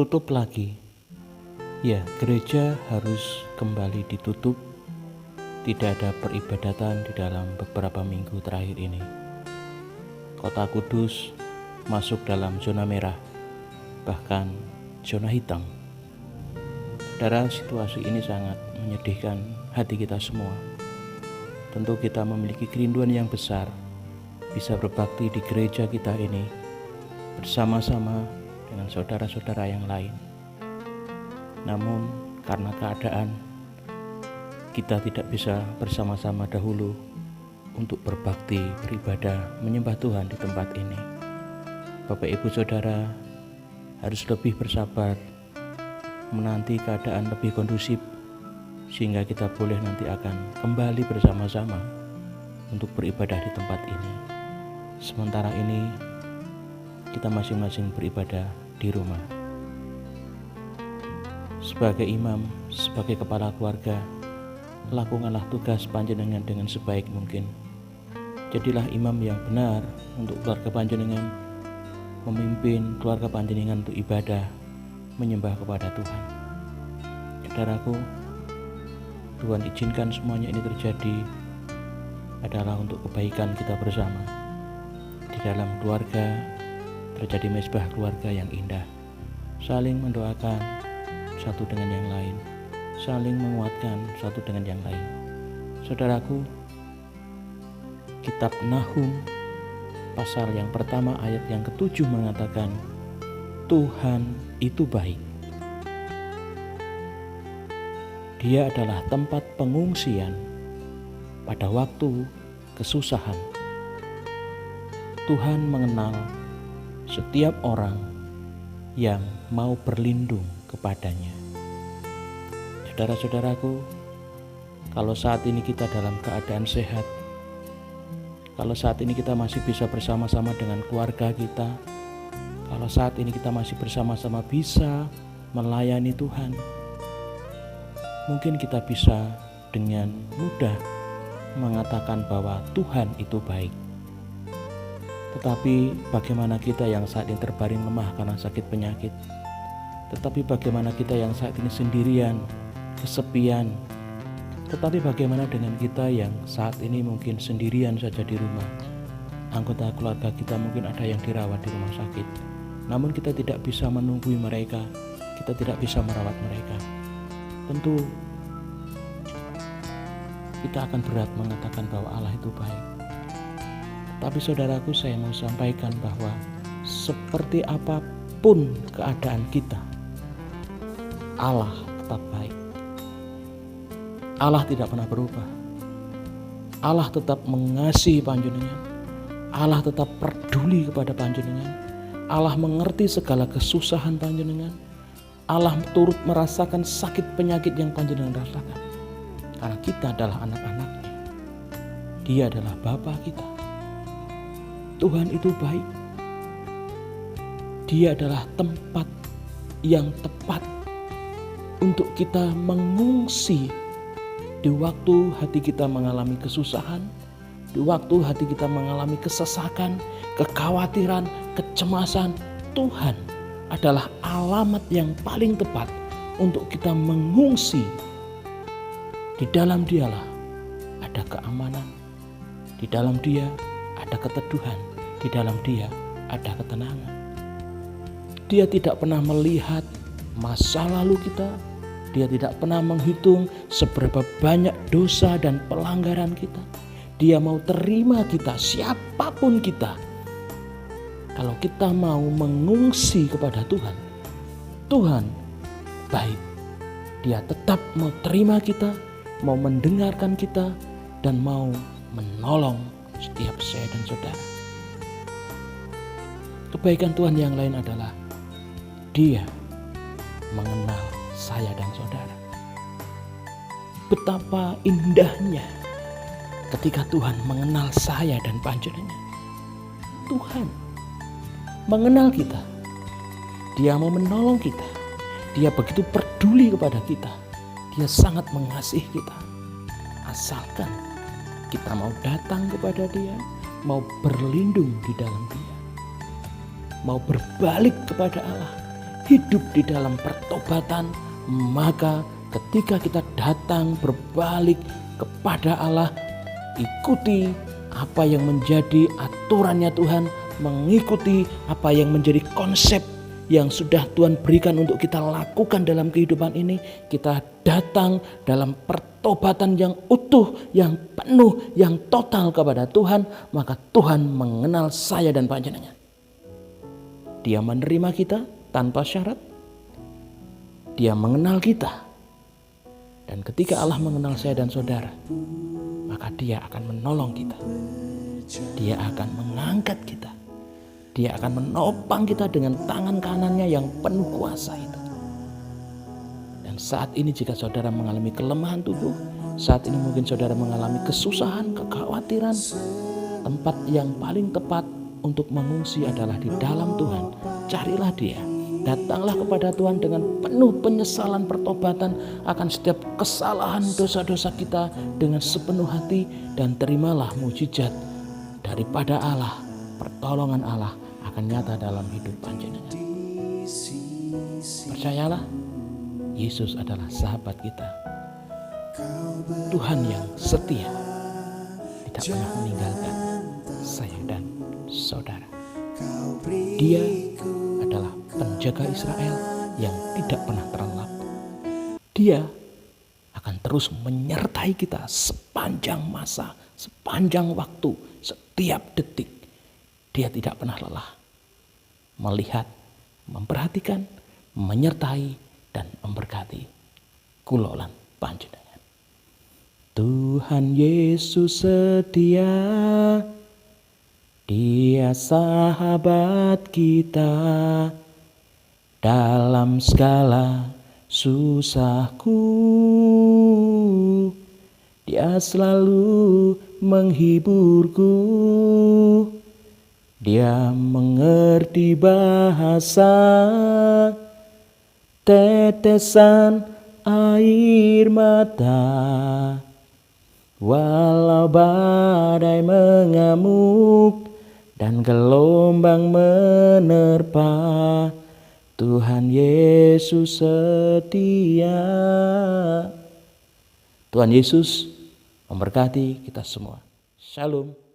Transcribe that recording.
tutup lagi. Ya, gereja harus kembali ditutup. Tidak ada peribadatan di dalam beberapa minggu terakhir ini. Kota Kudus masuk dalam zona merah, bahkan zona hitam. Saudara, situasi ini sangat menyedihkan hati kita semua. Tentu kita memiliki kerinduan yang besar, bisa berbakti di gereja kita ini bersama-sama dengan saudara-saudara yang lain. Namun karena keadaan, kita tidak bisa bersama-sama dahulu untuk berbakti, beribadah, menyembah Tuhan di tempat ini. Bapak Ibu Saudara harus lebih bersabar, menanti keadaan lebih kondusif, sehingga kita boleh nanti akan kembali bersama-sama untuk beribadah di tempat ini. Sementara ini kita masing-masing beribadah di rumah. Sebagai imam, sebagai kepala keluarga, lakukanlah tugas panjenengan dengan sebaik mungkin. Jadilah imam yang benar untuk keluarga panjenengan, memimpin keluarga panjenengan untuk ibadah, menyembah kepada Tuhan. Saudaraku, Tuhan izinkan semuanya ini terjadi adalah untuk kebaikan kita bersama. Di dalam keluarga terjadi mezbah keluarga yang indah, saling mendoakan satu dengan yang lain, saling menguatkan satu dengan yang lain. Saudaraku, kitab Nahum pasal yang pertama ayat yang ke-7 mengatakan, Tuhan itu baik. Dia adalah tempat pengungsian pada waktu kesusahan. Tuhan mengenal setiap orang yang mau berlindung kepadanya. Saudara-saudaraku, kalau saat ini kita dalam keadaan sehat, kalau saat ini kita masih bisa bersama-sama dengan keluarga kita, kalau saat ini kita masih bersama-sama bisa melayani Tuhan, mungkin kita bisa dengan mudah mengatakan bahwa Tuhan itu baik. Tetapi bagaimana kita yang saat ini terbaring lemah karena sakit penyakit? Tetapi bagaimana kita yang saat ini sendirian, kesepian? Tetapi bagaimana dengan kita yang saat ini mungkin sendirian saja di rumah? Anggota keluarga kita mungkin ada yang dirawat di rumah sakit, namun kita tidak bisa menunggui mereka, kita tidak bisa merawat mereka. Tentu kita akan berat mengatakan bahwa Allah itu baik. Tapi saudaraku, saya mau sampaikan bahwa seperti apapun keadaan kita, Allah tetap baik. Allah tidak pernah berubah. Allah tetap mengasihi panjenengan. Allah tetap peduli kepada panjenengan. Allah mengerti segala kesusahan panjenengan. Allah turut merasakan sakit penyakit yang panjenengan rasakan. Karena kita adalah anak-anaknya. Dia adalah Bapa kita. Tuhan itu baik. Dia adalah tempat yang tepat untuk kita mengungsi di waktu hati kita mengalami kesusahan, di waktu hati kita mengalami kesesakan, kekhawatiran, kecemasan. Tuhan adalah alamat yang paling tepat untuk kita mengungsi. Di dalam Dialah ada keamanan, di dalam Dia ada keteduhan, di dalam Dia ada ketenangan. Dia tidak pernah melihat masa lalu kita. Dia tidak pernah menghitung seberapa banyak dosa dan pelanggaran kita. Dia mau terima kita, siapapun kita. Kalau kita mau mengungsi kepada Tuhan, Tuhan baik. Dia tetap mau terima kita, mau mendengarkan kita, dan mau menolong setiap saya dan saudara. Kebaikan Tuhan yang lain adalah Dia mengenal saya dan saudara. Betapa indahnya ketika Tuhan mengenal saya dan panjenengan. Tuhan mengenal kita. Dia mau menolong kita. Dia begitu peduli kepada kita. Dia sangat mengasihi kita. Asalkan kita mau datang kepada Dia, mau berlindung di dalam Dia, mau berbalik kepada Allah, hidup di dalam pertobatan, maka ketika kita datang berbalik kepada Allah, ikuti apa yang menjadi aturannya Tuhan, mengikuti apa yang menjadi konsep yang sudah Tuhan berikan untuk kita lakukan dalam kehidupan ini. Kita datang dalam pertobatan yang utuh, yang penuh, yang total kepada Tuhan, maka Tuhan mengenal saya dan panjenengan. Dia menerima kita tanpa syarat. Dia mengenal kita. Dan ketika Allah mengenal saya dan saudara, maka Dia akan menolong kita. Dia akan mengangkat kita. Dia akan menopang kita dengan tangan kanannya yang penuh kuasa itu. Dan saat ini jika saudara mengalami kelemahan tubuh, saat ini mungkin saudara mengalami kesusahan, kekhawatiran, tempat yang paling tepat untuk mengungsi adalah di dalam Tuhan. Carilah Dia. Datanglah kepada Tuhan dengan penuh penyesalan pertobatan akan setiap kesalahan dosa-dosa kita dengan sepenuh hati, dan terimalah mujizat daripada Allah. Pertolongan Allah akan nyata dalam hidup panjenengan. Percayalah, Yesus adalah sahabat kita. Tuhan yang setia, tidak pernah meninggalkan saya dan saudara. Dia adalah penjaga Israel yang tidak pernah terlelap. Dia akan terus menyertai kita sepanjang masa, sepanjang waktu, setiap detik. Dia tidak pernah lelah melihat, memperhatikan, menyertai, dan memberkati kula lan panjenengan. Tuhan Yesus setia, Dia sahabat kita dalam segala susahku. Dia selalu menghiburku. Dia mengerti bahasa tetesan air mata. Walau badai mengamuk dan gelombang menerpa, Tuhan Yesus setia. Tuhan Yesus memberkati kita semua. Shalom.